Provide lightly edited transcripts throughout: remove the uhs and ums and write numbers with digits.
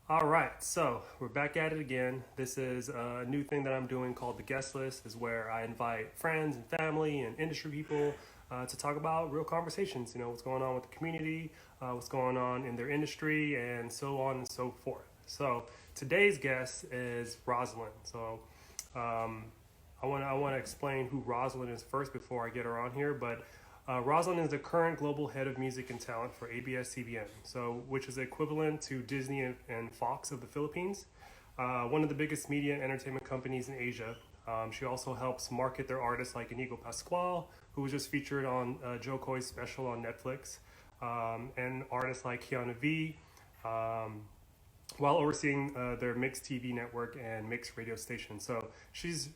All right, so we're back at it again. This is a new thing that I'm doing called the guest list, is where I invite friends and family and industry people to talk about real conversations. You know, what's going on with the community, what's going on in their industry, and so on and so forth. So today's guest is Roslynn. So um, I want to explain who Roslynn is first before I get her on here, but Roslynn is the current global head of music and talent for ABS-CBN, so which is equivalent to Disney and Fox of the Philippines, one of the biggest media and entertainment companies in Asia. She also helps market their artists like Inigo Pascual, who was just featured on Joe Coy's special on Netflix, and artists like Keanu V, um, while overseeing their mixed TV network and mixed radio station. So she's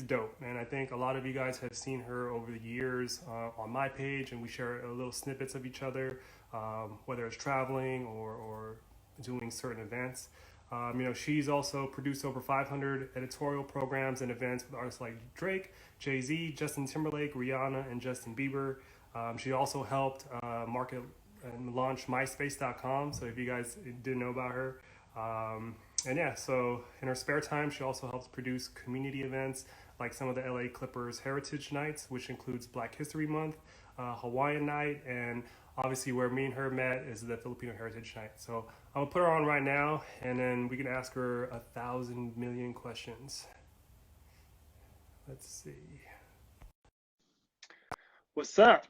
dope, and I think a lot of you guys have seen her over the years on my page, and we share little snippets of each other, whether it's traveling or doing certain events. She's also produced over 500 editorial programs and events with artists like Drake, Jay-Z, Justin Timberlake, Rihanna, and Justin Bieber. She also helped market and launched MySpace.com. So if you guys didn't know about her, and yeah, so in her spare time, she also helps produce community events like some of the LA Clippers Heritage Nights, which includes Black History Month, Hawaiian Night, and obviously where me and her met is the Filipino Heritage Night. So I'll put her on right now, and then we can ask her 1,000,000,000 questions. Let's see. What's up?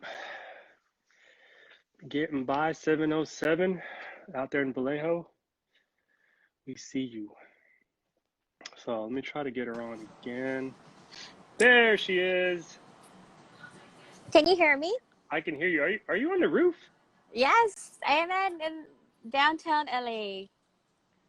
Getting by 707 out there in Vallejo. We see you. So let me try to get her on again. There she is. Can you hear me? I can hear you. Are you on the roof? Yes, I am in downtown LA.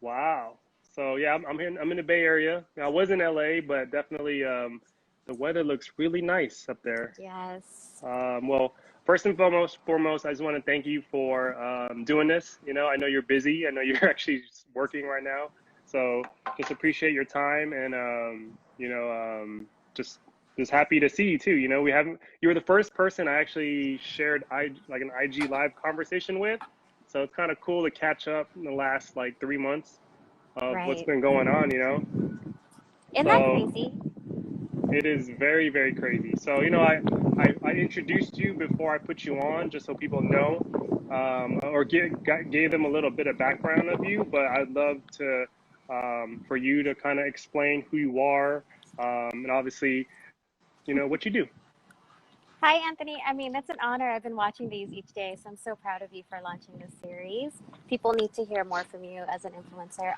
Wow. So yeah, I'm here. I'm in the Bay Area. I was in LA, but definitely the weather looks really nice up there. Yes. Well, first and foremost, I just want to thank you for doing this. You know, I know you're busy. I know you're actually working right now. So just appreciate your time and just happy to see you too. You know, you were the first person I actually shared like an IG live conversation with. So it's kind of cool to catch up in the last like 3 months of what's Right. been going on. You know, Isn't that so crazy? it is very, very crazy. So, I introduced you before I put you on, just so people know, or gave them a little bit of background of you. But I'd love to, for you to kind of explain who you are, and obviously, what you do. Hi, Anthony. I mean, it's an honor. I've been watching these each day, so I'm so proud of you for launching this series. People need to hear more from you as an influencer.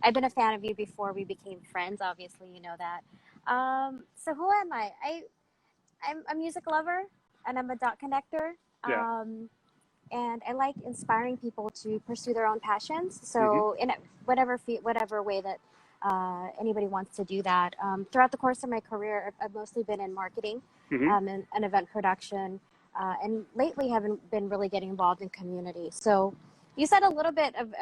I've been a fan of you before we became friends. Obviously, you know that. So who am I? I'm a music lover, and I'm a dot connector. Yeah. And I like inspiring people to pursue their own passions. Hmm. So in whatever way that anybody wants to do that. Throughout the course of my career, I've mostly been in marketing Hmm. and event production, and lately haven't been really getting involved in community. So you said a little bit of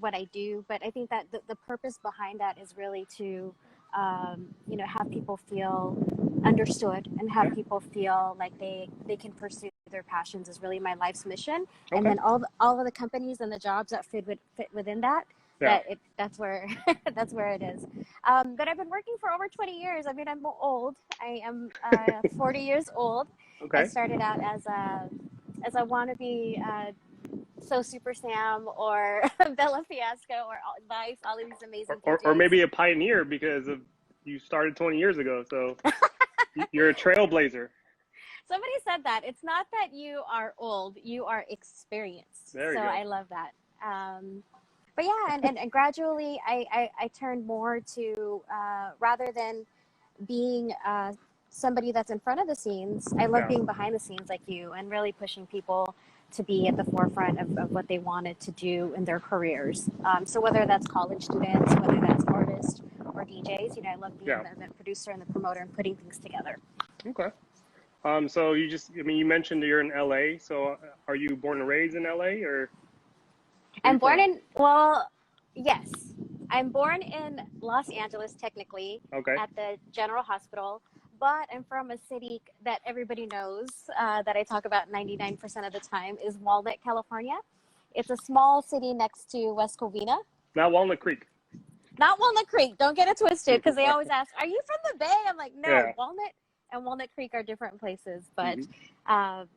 what I do, but I think that the purpose behind that is really to have people feel understood and have Yeah. people feel like they can pursue their passions is really my life's mission. And Okay. then all of the companies and the jobs that fit within that, Yeah. that's where that's where it is. But I've been working for over 20 years. I mean, I'm old. I am 40 years old. I Okay. started out as a wannabe So Super Sam or Bella Fiasco or Life, all of these Or, amazing or, or DJs. maybe a pioneer because of you started 20 years ago, so you're a trailblazer. Somebody said that. It's not that you are old, you are experienced. There So you go. I love that. But yeah, and gradually I turned more to, rather than being somebody that's in front of the scenes, I love Yeah. being behind the scenes like you and really pushing people to be at the forefront of what they wanted to do in their careers. So whether that's college students, whether that's artists or DJs, I love being Yeah. the event producer and the promoter and putting things together. Okay. So I mean, you mentioned that you're in LA. So are you born and raised in LA or where are I'm you born from? in, well, yes, I'm born in Los Angeles, technically, Okay. at the General Hospital, but I'm from a city that everybody knows, that I talk about 99% of the time, is Walnut, California. It's a small city next to West Covina. Not Walnut Creek. Not Walnut Creek. Don't get it twisted, because they always ask, "Are you from the Bay?" I'm like, "No, Yeah. Walnut and Walnut Creek are different places." But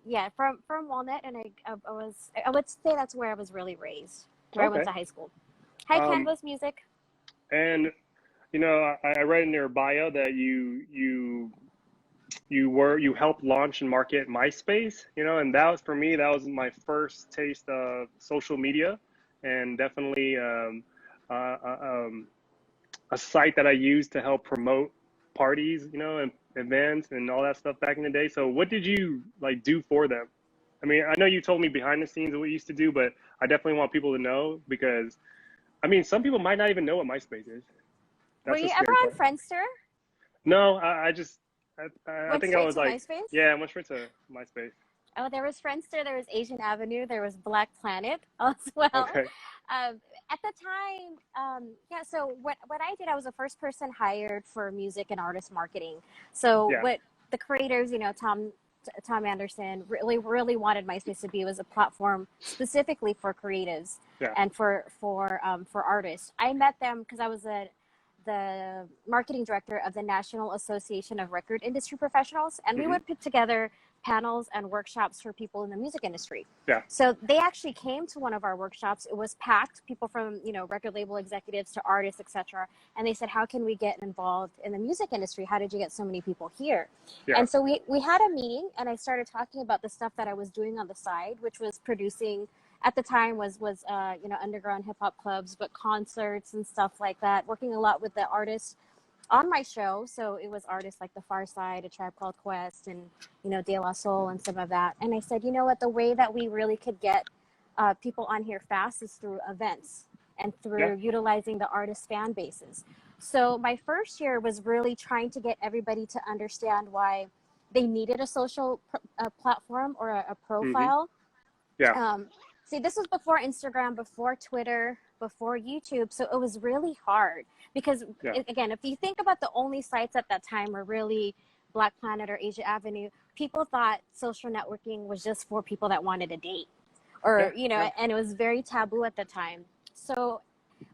yeah, from Walnut, and I would say that's where I was really raised, where I went to high school. Hi, Canvas Music. And you know, I read in your bio that you helped launch and market MySpace, you know, and that was, for me, that was my first taste of social media, and definitely uh, uh, um, a site that I used to help promote parties, you know, and events and all that stuff back in the day. So what did you like do for them? I mean, I know you told me behind the scenes what you used to do, but I definitely want people to know, because I mean, some people might not even know what MySpace is. Were That's the you ever scary on part. Friendster? No, I Went think I straight was to like, MySpace? yeah, I went straight to MySpace. Oh, there was Friendster, there was Asian Avenue, there was Black Planet as well. Okay. At the time, yeah, so what I did, I was the first person hired for music and artist marketing. So Yeah. what the creators, you know, Tom Anderson really wanted MySpace to be was a platform specifically for creatives Yeah. and for artists. I met them because I was the marketing director of the National Association of Record Industry Professionals, and we Hmm. would put together panels and workshops for people in the music industry. Yeah. So they actually came to one of our workshops. It was packed, people from, you know, record label executives to artists, etc. And they said, "How can we get involved in the music industry? How did you get so many people here?" Yeah. And so we had a meeting, and I started talking about the stuff that I was doing on the side, which was producing. At the time was you know, underground hip hop clubs, but concerts and stuff like that. Working a lot with the artists on my show. So it was artists like The Far Side, A Tribe Called Quest, and, you know, De La Soul and some of that. And I said, you know what, the way that we really could get people on here fast is through events and Yeah. through utilizing the artist fan bases. So my first year was really trying to get everybody to understand why they needed a social platform or a Hmm. profile. Yeah. See, this was before Instagram, before Twitter, before YouTube. So it was really hard because, Yeah. again, if you think about the only sites at that time were really Black Planet or Asia Avenue, people thought social networking was just for people that wanted a date, Yeah. or, you know, Yeah. and it was very taboo at the time. So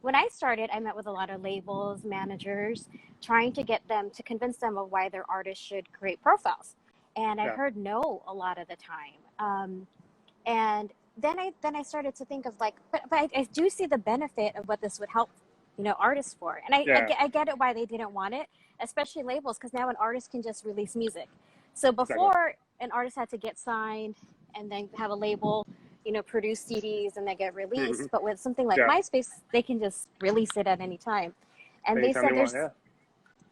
when I started, I met with a lot of labels, managers, trying to get them to convince them of why their artists should create profiles. And I Yeah. heard no a lot of the time. And then I started to think of like, but I do see the benefit of what this would help, you know, artists for. And Yeah. I get it why they didn't want it, especially labels, because now an artist can just release music. So Exactly. before, an artist had to get signed and then have a label, you know, produce CDs and they get Hmm. released. But with something like Yeah. MySpace, they can just release it at any time. And they Anytime said they want. Yeah.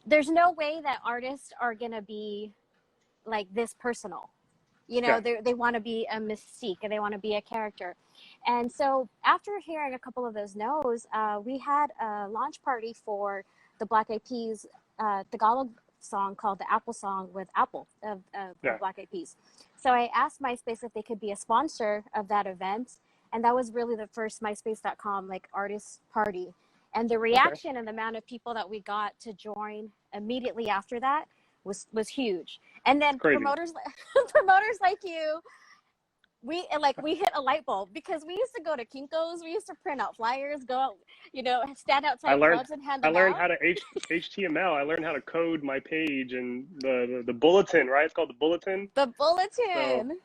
there's no way that artists are gonna be like this personal. You know, Yeah. they want to be a mystique and they want to be a character. And so after hearing a couple of those no's, we had a launch party for the Black Eyed Peas Tagalog song called the Apple Song with Apple Yeah. of Black Eyed Peas. So I asked MySpace if they could be a sponsor of that event. And that was really the first MySpace.com like artist party. And the Okay. reaction and the amount of people that we got to join immediately after that was huge. And It's then crazy. promoters promoters like you, we hit a light bulb because we used to go to Kinko's, we used to print out flyers, go out, you know, stand I outside learned clubs and hand I them learned out. how to HTML. I learned how to code my page and the bulletin, right? It's called the bulletin. The So bulletin.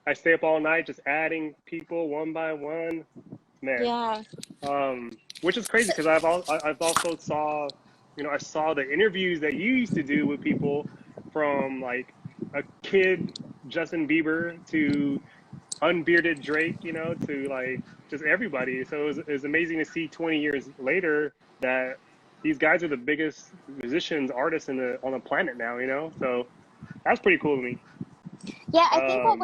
I stay up all night just adding people one by one. Man. Yeah. Which is crazy So, because I've also saw, you know, I saw the interviews that you used to do with people, from like a kid Justin Bieber to unbearded Drake, you know, to like just everybody. So it was amazing to see 20 years later that these guys are the biggest musicians, artists on the planet now, you know. So that's pretty cool to me. yeah, I think Um,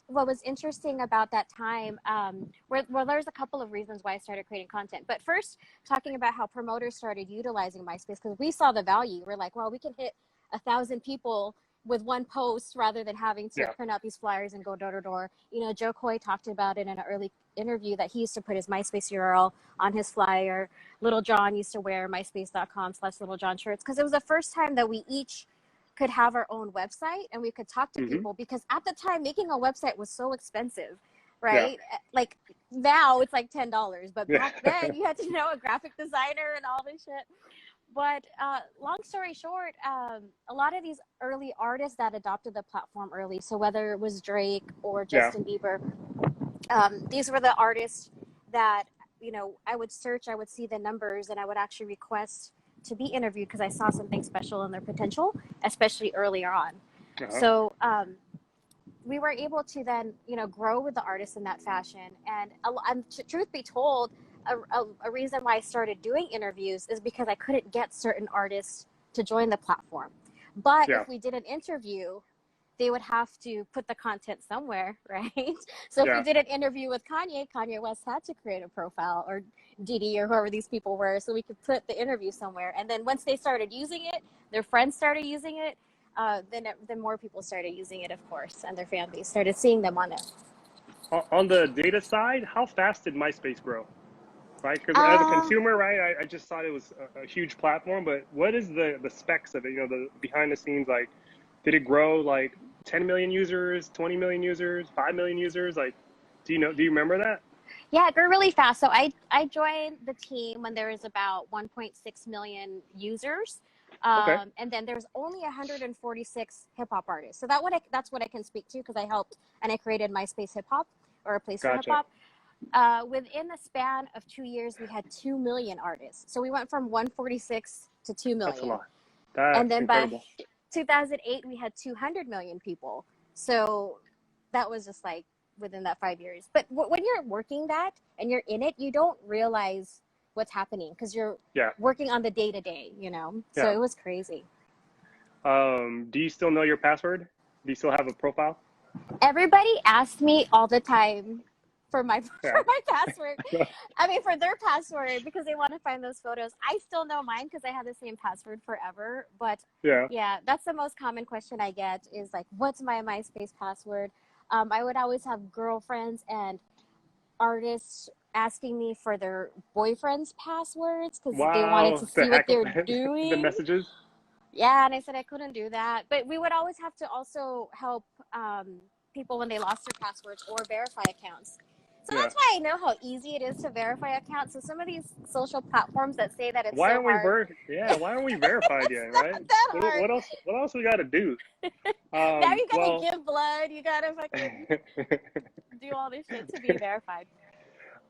what was interesting about that time, well, there's a couple of reasons why I started creating content. But first, talking about how promoters started utilizing MySpace because we saw the value. We're like, well, we can hit 1,000 people with one post rather than having to yeah. print out these flyers and go door to door. You know, Joe Coy talked about it in an early interview that he used to put his MySpace URL on his flyer. Little John used to wear MySpace.com/Little John shirts because it was the first time that we each could have our own website and we could talk to Hmm. people because at the time making a website was so expensive. Yeah. right? Like now it's like $10, but Yeah. back then you had to know a graphic designer and all this shit. But long story short, a lot of these early artists that adopted the platform early, so whether it was Drake or Yeah. Justin Bieber, these were the artists that, I would search, I would see the numbers, and I would actually request to be interviewed because I saw something special in their potential, especially earlier on. Uh-huh. So we were able to then, grow with the artists in that fashion. And truth be told, a reason why I started doing interviews is because I couldn't get certain artists to join the platform. But Yeah. if we did an interview, they would have to put the content somewhere, right? So if we Yeah. did an interview with Kanye West had to create a profile, or Diddy, or whoever these people were, so we could put the interview somewhere. And then once they started using it, their friends started using it, then more people started using it, of course, and their fan base started seeing them on it. On the data side, how fast did MySpace grow? Right? Because as a Uh, consumer, right, I just thought it was a huge platform, but what is the specs of it? The behind the scenes, like, did it grow like 10 million users, 20 million users, 5 million users? Like, do you remember that? yeah, it grew really fast. So I joined the team when there was about 1.6 million users. Okay, And then there's only 146 hip hop artists. So that's what I can speak to because I helped and I created MySpace Hip Hop, or a place for hip gotcha. hop. Within the span of 2 years, we had 2 million artists. So we went from 146 to 2 That's a million. lot. And That's then by incredible. 2008, we had 200 million people. So that was just like within that 5 years. But when you're working that and you're in it, you don't realize what's happening because you're Yeah, working on the day to day. So yeah. it was crazy. Do you still know your password? Do you still have a profile? Everybody asks me all the time for my Yeah, for my password. I mean, for their password because they want to find those photos. I still know mine because I have the same password forever. But yeah. yeah, that's the most common question I get is like, "What's my MySpace password?" I would always have girlfriends and artists asking me for their boyfriends' passwords because they wanted to Wow, the see what heck, they're the doing. messages. Yeah, and I said I couldn't do that. But we would always have to also help people when they lost their passwords or verify accounts. So Yeah. that's why I know how easy it is to verify accounts. So some of these social platforms that say that it's Why so aren't we hard, Yeah, why aren't we verified it's yet, right? not that hard. What else we got to do? Now you gotta Well, give blood. You gotta fucking do all this shit to be verified.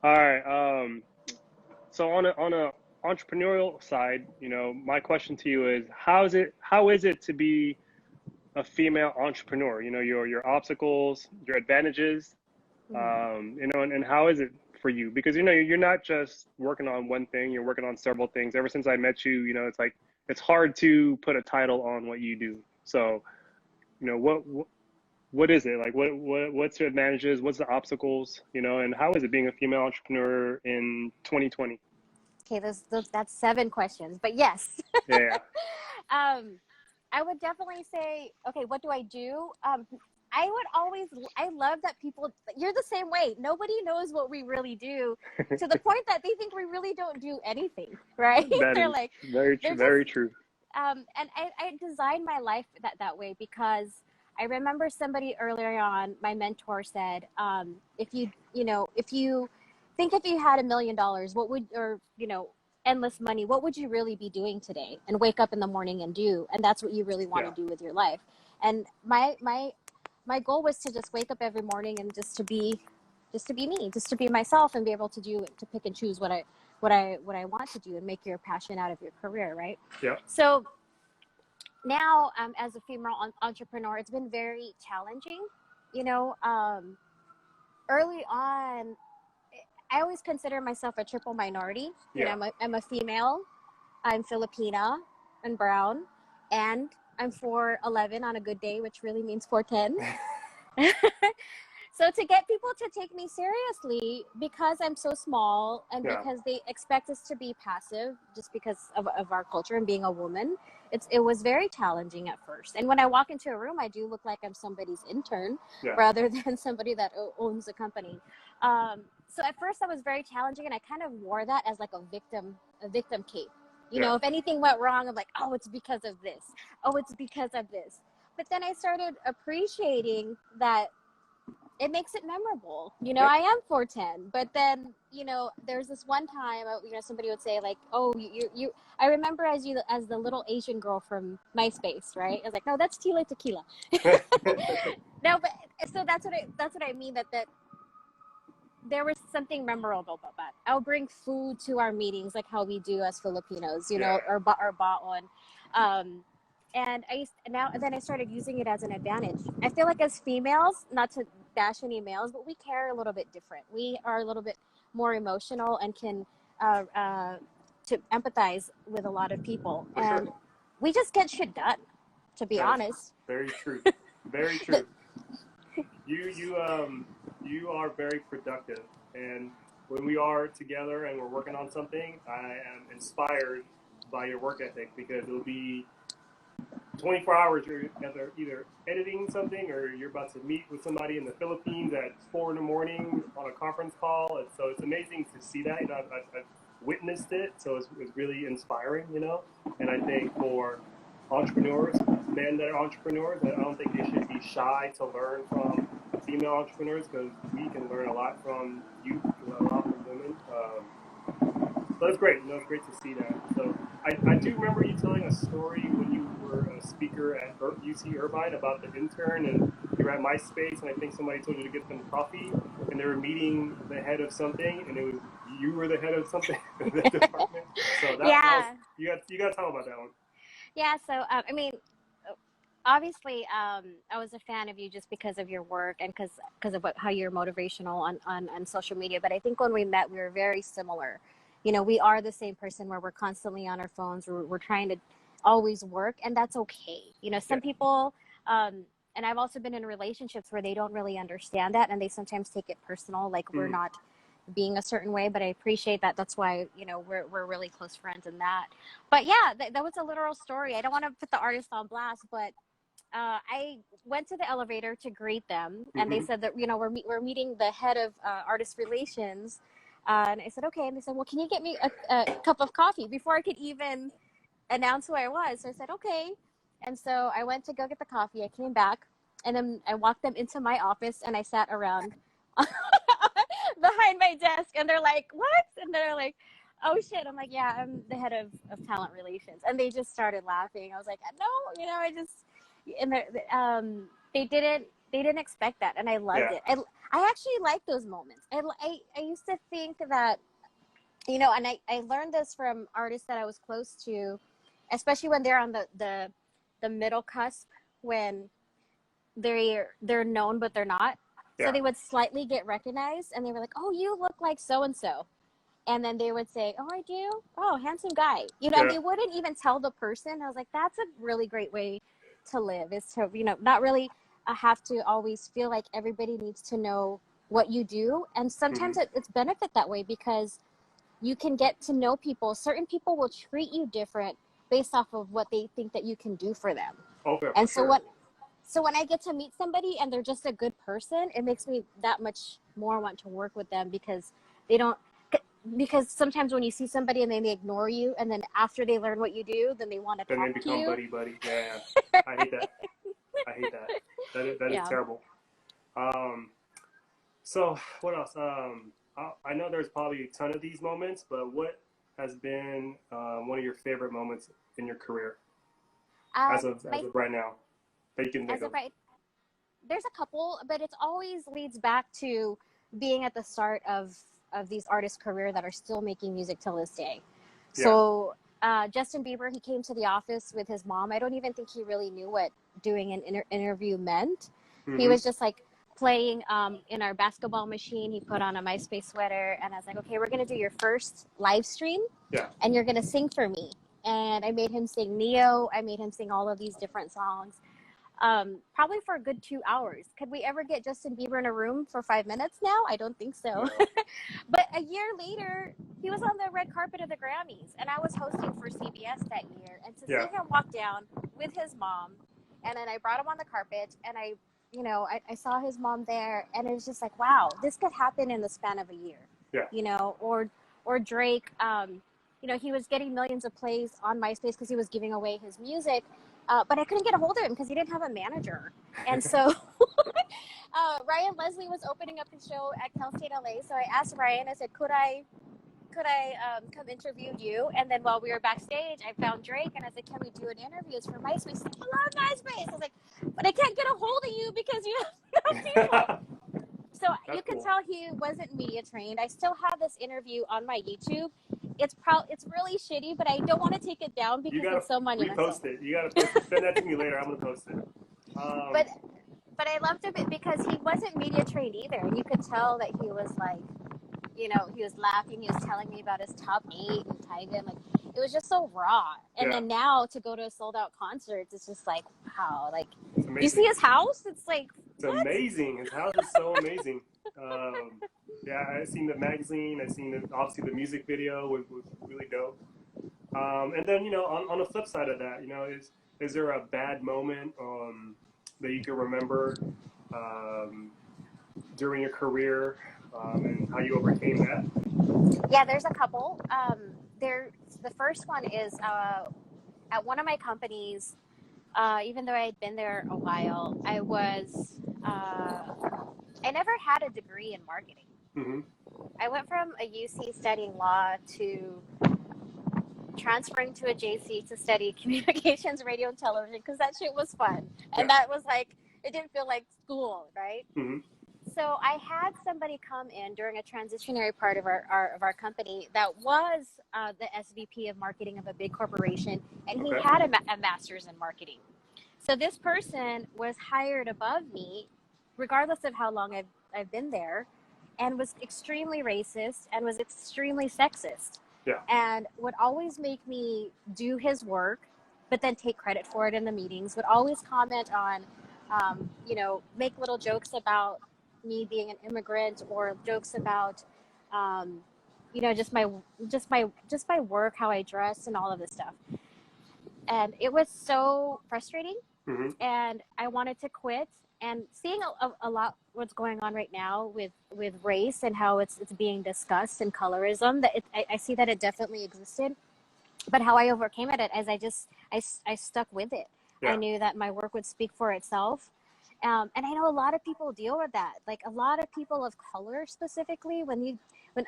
all right. So on a entrepreneurial side, my question to you is, how is it to be a female entrepreneur? Your obstacles, your advantages, Mhm. and how is it for you? Because you're not just working on one thing, you're working on several things. Ever since I met you, it's like it's hard to put a title on what you do. So, what is it? Like what's your advantages? What's the obstacles? And how is it being a female entrepreneur in 2020? Okay, that's 7 questions, but yes. Yeah. um, I would definitely say, okay, what do I do? I would always, I love that people, you're the same way. Nobody knows what we really do to the point that they think we really don't do anything, right? That They're is like, very they're true, just, very true. and I designed my life that way because I remember somebody earlier on, my mentor said, if you think if you had $1 million, what would, or, endless money, what would you really be doing today and wake up in the morning and do? And that's what you really want Yeah. to do with your life. And my goal was to just wake up every morning and just to be me, just to be myself and be able to pick and choose what I want to do and make your passion out of your career, right? Yeah. So now, as a female entrepreneur, it's been very challenging. You know, early on, I always consider myself a triple minority. Yeah. I'm a female, I'm Filipina and brown, and I'm 4'11" on a good day, which really means 4'10". So to get people to take me seriously because I'm so small and Yeah. because they expect us to be passive just because of our culture and being a woman, it was very challenging at first. And when I walk into a room, I do look like I'm somebody's intern Yeah. rather than somebody that owns a company. So at first that was very challenging, and I kind of wore that as like a victim cape. Yeah. If anything went wrong, I'm like, oh, it's because of this. Oh, it's because of this. But then I started appreciating that it makes it memorable. You know, Yep. I am 4'10", but then, there's this one time, somebody would say like, oh, I remember as the little Asian girl from MySpace, right? I was like, no, that's Tila Tequila. No, but so that's what I mean, that there was something memorable about that. I'll bring food to our meetings, like how we do as Filipinos, Yeah. or baon. Um, and then I started using it as an advantage. I feel like as females, not to bash any males, but we care a little bit different. We are a little bit more emotional and can uh, uh, to empathize with a lot of people, For sure. and we just get shit done. To be That's honest, very true. Very the, true. You are very productive, and when we are together and we're working on something, I am inspired by your work ethic because it'll be 24 hours you're either editing something or you're about to meet with somebody in the Philippines at 4 in the morning on a conference call. And so it's amazing to see that. I've witnessed it, so it's really inspiring, And I think for entrepreneurs, men that are entrepreneurs, I don't think they should be shy to learn from female entrepreneurs because we can learn a lot from youth, a lot from women. So it's great. It's great to see that. So I do remember you telling a story when you were a speaker at UC Irvine about the intern and you were at MySpace and I think somebody told you to get them coffee and they were meeting the head of something and it was you were the head of something in the department. So that was yeah. you got to talk about that one. Yeah, so I mean, obviously, I was a fan of you just because of your work and because of how you're motivational on social media. But I think when we met, we were very similar. We are the same person where we're constantly on our phones. We're trying to always work, and that's okay. Yeah. Some people, and I've also been in relationships where they don't really understand that, and they sometimes take it personal, like we're not being a certain way. But I appreciate that. That's why we're really close friends in that. But yeah, that was a literal story. I don't want to put the artist on blast, but I went to the elevator to greet them, and they Mm-hmm. said that we're meeting the head of artist relations, and I said okay, and they said, well, can you get me a cup of coffee before I could even announce who I was? So I said okay, and so I went to go get the coffee. I came back, and then I walked them into my office, and I sat around behind my desk, and they're like, what? And they're like, oh shit. I'm like, yeah, I'm the head of talent relations, and they just started laughing. I was like, no, I just and they didn't expect that, and I loved Yeah. it. I actually like those moments. I used to think that and I learned this from artists that I was close to, especially when they're on the middle cusp, when they're known but they're not. So Yeah. they would slightly get recognized, and they were like, oh, you look like so and so. And then they would say, oh, I do? Oh, handsome guy. And Yeah. they wouldn't even tell the person. I was like, that's a really great way to live, is to, not really have to always feel like everybody needs to know what you do. And Mm-hmm. sometimes it's benefit that way, because you can get to know people. Certain people will treat you different based off of what they think that you can do for them. Okay, for And sure. so when I get to meet somebody and they're just a good person, it makes me that much more want to work with them, because they don't because sometimes when you see somebody and then they ignore you, and then after they learn what you do, then they want to Then they talk to become you. buddy buddy. Yeah. I hate that. I hate that. That is Yeah. terrible. Um, So, what else? I know there's probably a ton of these moments, but what has been one of your favorite moments in your career as My of right now that you can think As of? of right, there's a couple, but it always leads back to being at the start of these artists' career that are still making music till this day. Yeah. So Justin Bieber, he came to the office with his mom. I don't even think he really knew what doing an interview meant. He Mm-hmm. was just like playing in our basketball machine. He put on a MySpace sweater, and I was like, okay, we're gonna do your first live stream, Yeah. and you're gonna sing for me. And I made him sing Neo. I made him sing all of these different songs, probably for a good 2 hours. Could we ever get Justin Bieber in a room for 5 minutes now? I don't think so. No. But a year later, he was on the red carpet of the Grammys, and I was hosting for CBS that year. And to see Yeah. him walk down with his mom, and then I brought him on the carpet, and I saw his mom there, and it was just like, wow, this could happen in the span of a year. Yeah. Or Drake, he was getting millions of plays on MySpace because he was giving away his music. But I couldn't get a hold of him because he didn't have a manager. And so Ryan Leslie was opening up his show at Cal State LA. So I asked Ryan, I said, could I come interview you? And then while we were backstage, I found Drake and I said, can we do an interview? It's for MySpace. He's like, I love MySpace. I was like, but I can't get a hold of you because you have no people. So That's you could cool. tell he wasn't media trained. I still have this interview on my YouTube. It's really shitty, but I don't want to take it down You because gotta it's so monumental. repost it. You gotta post it. Send that to me later. I'm gonna post it. But but I loved it because he wasn't media trained either, and you could tell that he was like, he was laughing. He was telling me about his top 8 and Tiger. Like, it was just so raw. And Yeah, then now to go to a sold out concert, it's just like, wow. Like, it's you see amazing. his house? It's like, It's what? amazing. His house is so amazing. Yeah, I seen the magazine. I seen obviously the music video was really dope. And then on the flip side of that, is there a bad moment that you can remember um, during your career and how you overcame that? Yeah, there's a couple. The first one is at one of my companies. Even though I had been there a while, I never had a degree in marketing. Mm-hmm. I went from a UC studying law to transferring to a JC to study communications, radio, and television because that shit was fun. And Yeah. that was like, it didn't feel like school, right? Mm-hmm. So I had somebody come in during a transitionary part of our company that was the SVP of marketing of a big corporation, and he Okay. had a master's in marketing. So this person was hired above me, regardless of how long I've been there, and was extremely racist and was extremely sexist, Yeah. and would always make me do his work, but then take credit for it in the meetings. Would always comment on, make little jokes about me being an immigrant or jokes about, um, just my work, how I dress, and all of this stuff. And it was so frustrating, Mm-hmm. and I wanted to quit. And seeing a lot what's going on right now with race and how it's being discussed and colorism, that I see that it definitely existed. But how I overcame it is I stuck with it. I Yeah. knew that my work would speak for itself. And I know a lot of people deal with that. Like a lot of people of color specifically, when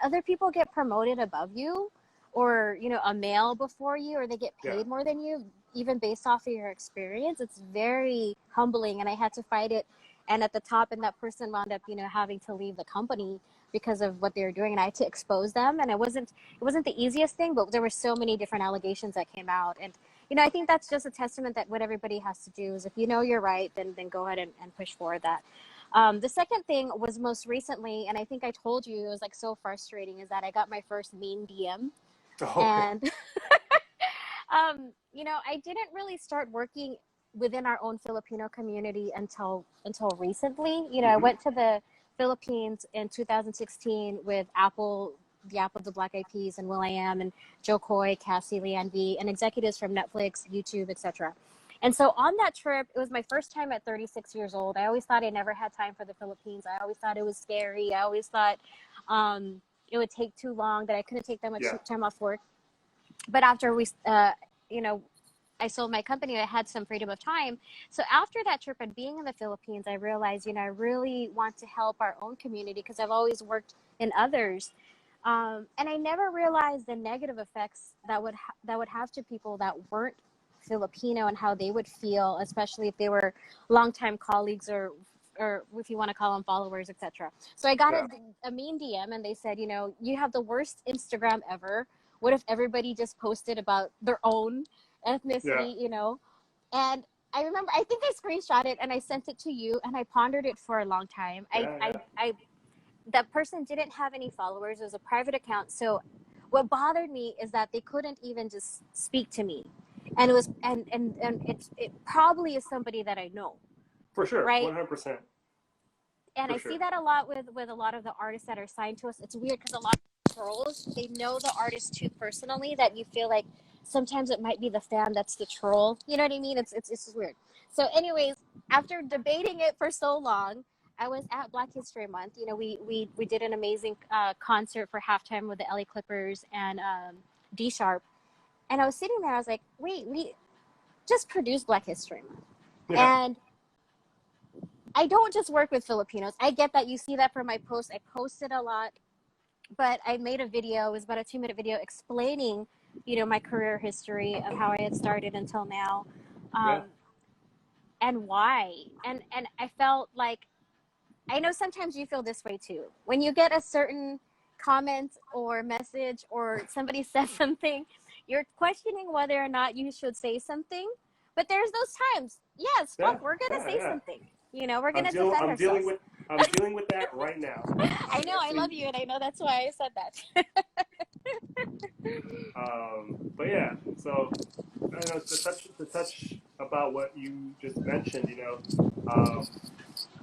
other people get promoted above you, or a male before you, or they get Yeah. paid more than you, even based off of your experience, it's very humbling. And I had to fight it. And at the top, and that person wound up, having to leave the company because of what they were doing, and I had to expose them. And it wasn't the easiest thing, but there were so many different allegations that came out. And I think that's just a testament that what everybody has to do is, if you know you're right, then go ahead and push forward that. The second thing was most recently, and I think I told you, it was like so frustrating, is that I got my first mean DM. Okay. And I didn't really start working within our own Filipino community until recently. I Mm-hmm. went to the Philippines in 2016 with the Apple, the Black Eyed Peas, and will.i.am, and Joe Coy, Cassie, Leanne V, and executives from Netflix, YouTube, etc. And so on that trip, it was my first time at 36 years old. I always thought I never had time for the Philippines. I always thought it was scary. I always thought it would take too long, that I couldn't take that much Yeah. time off work. But after I sold my company, I had some freedom of time. So after that trip and being in the Philippines, I realized, I really want to help our own community because I've always worked in others. And I never realized the negative effects that would have to people that weren't Filipino, and how they would feel, especially if they were longtime colleagues, or if you want to call them followers, etc. So I got Yeah. a mean DM, and they said, you have the worst Instagram ever. What if everybody just posted about their own Yeah. ethnicity, And I remember, I think I screenshot it and I sent it to you, and I pondered it for a long time. Yeah. Yeah. That person didn't have any followers. It was a private account. So what bothered me is that they couldn't even just speak to me. And it was, and it probably is somebody that I know, For sure. right? 100%. And For I see sure. that a lot with a lot of the artists that are signed to us. It's weird because a lot of trolls, they know the artist too personally, that you feel like sometimes it might be the fan that's the troll. You know what I mean? It's just weird. So anyways, after debating it for so long, I was at Black History Month. We did an amazing concert for halftime with the LA Clippers and D Sharp. And I was sitting there, I was like, wait, just produce Black History Month. Yeah. And I don't just work with Filipinos. I get that you see that from my posts. I posted a lot, but I made a video. It was about a 2-minute video explaining, my career history of how I had started until now, Yeah. and why. And I felt like, I know sometimes you feel this way too. When you get a certain comment or message or somebody says something, you're questioning whether or not you should say something. But there's those times, yes, Yeah. fuck, we're gonna Yeah. say Yeah. something. We're gonna defend I'm dealing ourselves. with I'm dealing with that right now. I know, I Actually, love you, and I know that's why I said that. but yeah, so I don't know, to touch about what you just mentioned,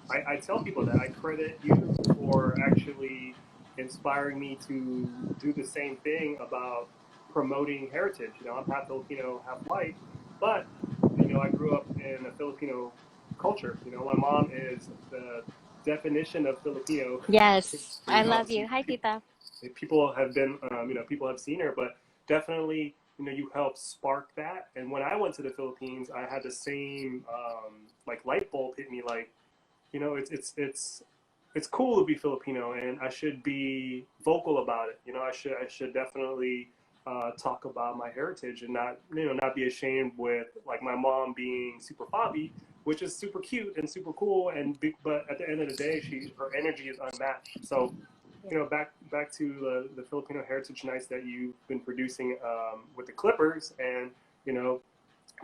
I tell people that I credit you for actually inspiring me to do the same thing about promoting heritage. I'm half Filipino, half white, but I grew up in a Filipino culture. My mom is the definition of Filipino. Yes, I love you. Obviously, Hi, Tita. people have been, people have seen her, but definitely, you helped spark that. And when I went to the Philippines, I had the same like light bulb hit me, like, it's cool to be Filipino, and I should be vocal about it. I should definitely talk about my heritage and not be ashamed with, like, my mom being super Fabi, which is super cute and super cool, but at the end of the day, her energy is unmatched. So Yeah. back to the Filipino Heritage Nights that you've been producing with the Clippers, and you know,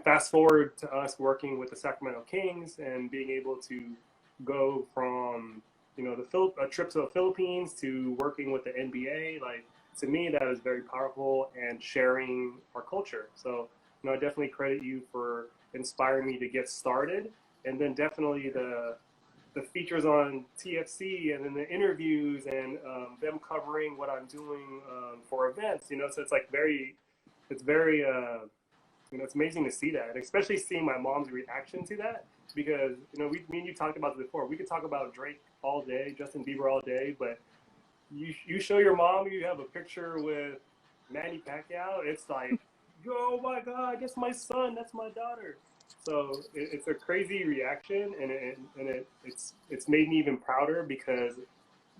fast forward to us working with the Sacramento Kings and being able to go from a trip to the Philippines to working with the NBA. Like, to me, that is very powerful and sharing our culture. So I definitely credit you for inspiring me to get started, and then definitely the features on TFC and then the interviews and them covering what I'm doing for events. So it's like it's very it's amazing to see that, and especially seeing my mom's reaction to that, because me and you talked about this before. We could talk about Drake all day, Justin Bieber all day, but you show your mom you have a picture with Manny Pacquiao, it's like, oh my God, that's my son, that's my daughter. So it's a crazy reaction, and it's made me even prouder because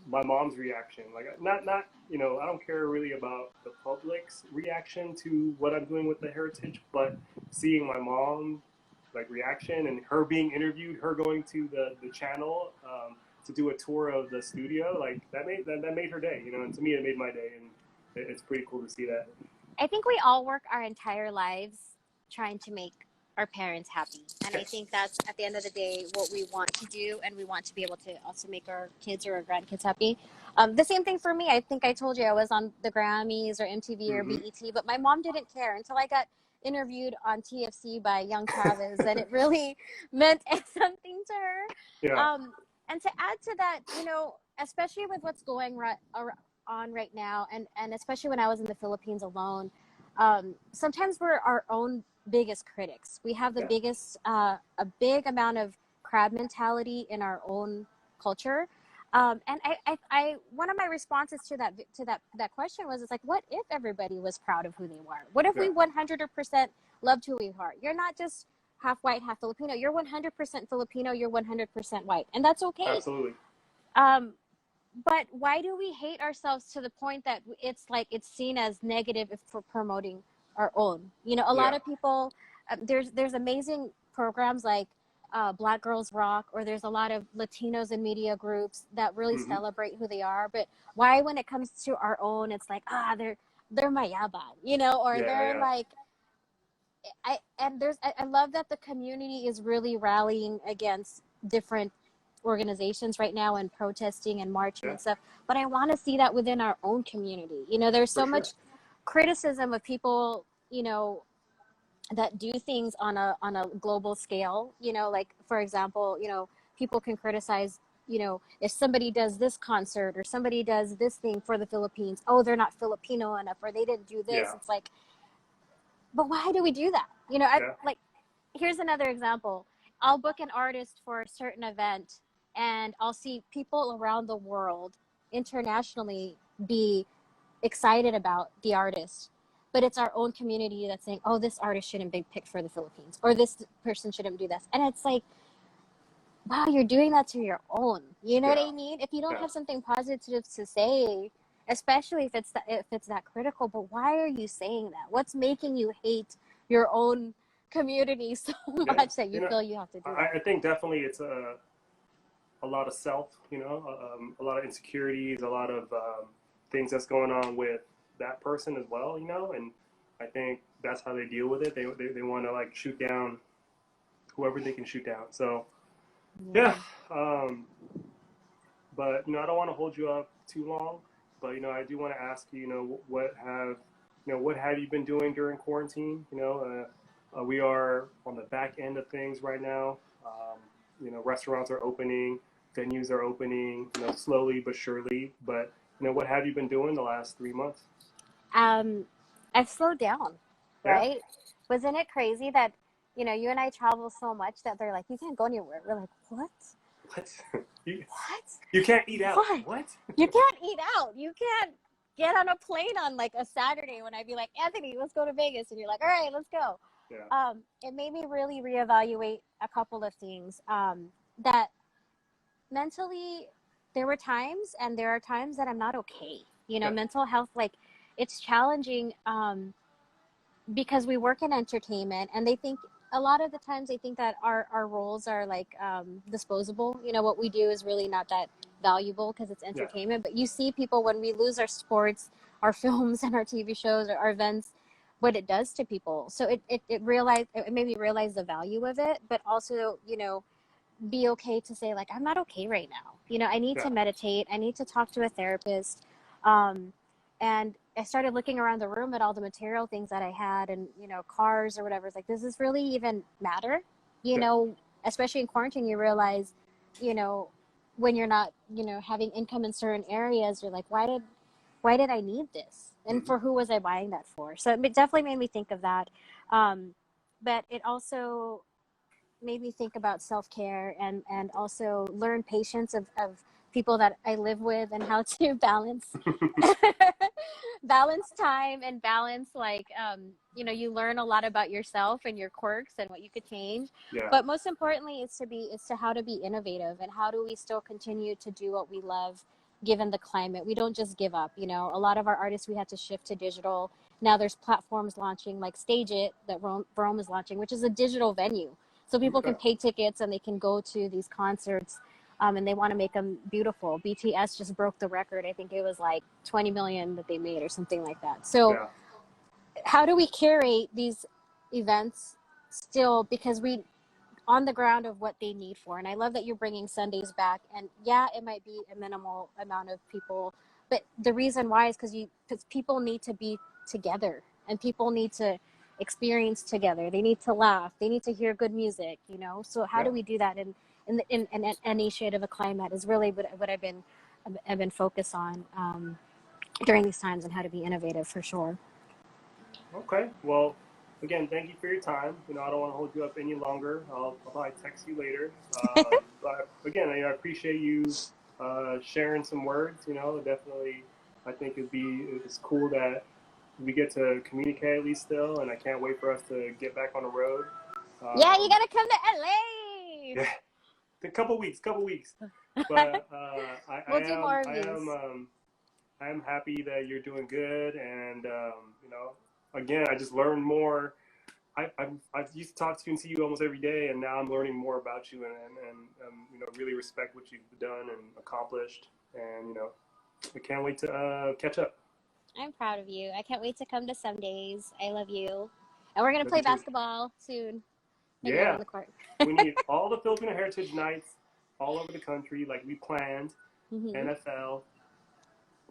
my mom's reaction, like, not I don't care really about the public's reaction to what I'm doing with the heritage, but seeing my mom, like, reaction, and her being interviewed, her going to the channel to do a tour of the studio, like, that made her day, and to me it made my day, and it's pretty cool to see that. I think we all work our entire lives trying to make our parents happy. And I Yes. think that's, at the end of the day, what we want to do. And we want to be able to also make our kids or our grandkids happy. The same thing for me. I think I told you I was on the Grammys or MTV or Mm-hmm. BET, but my mom didn't care until I got interviewed on TFC by Young Travis. And it really meant something to her. Yeah. And to add to that, especially with what's going on right now, and especially when I was in the Philippines alone, sometimes we're our own biggest critics. We have the Yeah. biggest, a big amount of crab mentality in our own culture. And one of my responses to that question was, it's like, what if everybody was proud of who they were? What if Yeah. we 100% loved who we are? You're not just half white, half Filipino. You're 100% Filipino. You're 100% white, and that's okay. Absolutely. Um, but why do we hate ourselves to the point that it's like it's seen as negative if for promoting our own? A lot Yeah. of people, there's amazing programs like Black Girls Rock, or there's a lot of Latinos in media groups that really Mm-hmm. celebrate who they are. But why, when it comes to our own, it's like, they're mayaban, or Yeah. they're Yeah. like, I love that the community is really rallying against different organizations right now and protesting and marching Yeah. and stuff. But I want to see that within our own community. There's For so sure. much criticism of people, that do things on a global scale. Like, for example, people can criticize, if somebody does this concert or somebody does this thing for the Philippines, oh, they're not Filipino enough, or they didn't do this. Yeah. It's like, but why do we do that? Yeah. Like, here's another example. I'll book an artist for a certain event, and I'll see people around the world internationally be excited about the artist. but it's our own community that's saying, oh, this artist shouldn't be picked for the Philippines, or this person shouldn't do this. And it's like, wow, you're doing that to your own. You know what I mean? If you don't have something positive to say, especially if it's that critical, but why are you saying that? What's making you hate your own community so much that you feel you have to do that? I think definitely it's a lot of self, a lot of insecurities, a lot of things that's going on with that person as well, and I think that's how they deal with it. They want to like shoot down whoever they can shoot down. So yeah, but I don't want to hold you up too long. But I do want to ask you, what have you been doing during quarantine? We are on the back end of things right now. Restaurants are opening, venues are opening, slowly but surely. But what have you been doing the last 3 months? I've slowed down, Yeah. right? Wasn't it crazy that you and I travel so much that they're like, you can't go anywhere. We're like, what? What? What? You can't eat out. What? You can't eat out. You can't get on a plane on like a Saturday when I'd be like, Anthony, let's go to Vegas. And you're like, all right, let's go. Yeah. It made me really reevaluate a couple of things. That mentally, there were times, and there are times that I'm not okay. Mental health, like, it's challenging because we work in entertainment, and they think a lot of the times they think that our roles are like disposable. What we do is really not that valuable because it's entertainment. But you see people, when we lose our sports, our films, and our TV shows, or our events, what it does to people. So it made me realize the value of it, but also be okay to say, like, I'm not okay right now. I need to meditate. I need to talk to a therapist. And I started looking around the room at all the material things that I had, and cars or whatever. It's like, does this really even matter? Especially in quarantine, you realize, when you're not, having income in certain areas, you're like, why did I need this? And for who was I buying that for? So it definitely made me think of that. But it also made me think about self-care, and also learn patience of people that I live with, and how to balance balance time, and balance, like, you learn a lot about yourself and your quirks and what you could change. Yeah. But most importantly, it's to how to be innovative, and how do we still continue to do what we love given the climate. We don't just give up. A lot of our artists, we had to shift to digital. Now there's platforms launching, like Stage It, that Rome is launching, which is a digital venue. So people can pay tickets, and they can go to these concerts, and they want to make them beautiful. BTS just broke the record. I think it was like 20 million that they made, or something like that. So how do we curate these events still, because we on the ground of what they need for? And I love that you're bringing Sundays back. And it might be a minimal amount of people, but the reason why is because people need to be together, and people need to experience together. They need to laugh. They need to hear good music. So how do we do that in any shade of a climate is really what I've been focused on during these times, and how to be innovative, for sure. Okay. Well, again, thank you for your time. I don't want to hold you up any longer. I'll probably text you later. But again, I appreciate you sharing some words. Definitely, I think it's cool that we get to communicate at least still, and I can't wait for us to get back on the road. You gotta come to LA. Yeah, a couple weeks. But We'll do more of these. I am happy that you're doing good, and again, I just learned more. I used to talk to you and see you almost every day, and now I'm learning more about you, and really respect what you've done and accomplished, and I can't wait to catch up. I'm proud of you. I can't wait to come to some days. I love you, and we're gonna play basketball soon. Yeah, on the court. We need all the Filipino Heritage Nights all over the country, like we planned. NFL,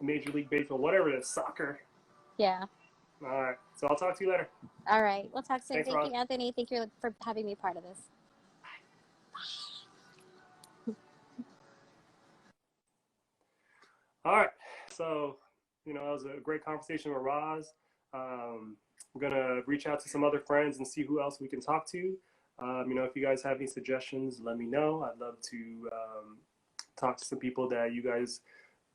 Major League Baseball, whatever it is, soccer. Yeah. All right. So I'll talk to you later. All right. We'll talk soon. Thanks, Thank Roz. you, Anthony. Thank you for having me part of this. All right. So, it was a great conversation with Roz. We're going to reach out to some other friends and see who else we can talk to. If you guys have any suggestions, let me know. I'd love to talk to some people that you guys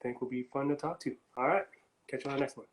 think will be fun to talk to. All right. Catch you on the next one.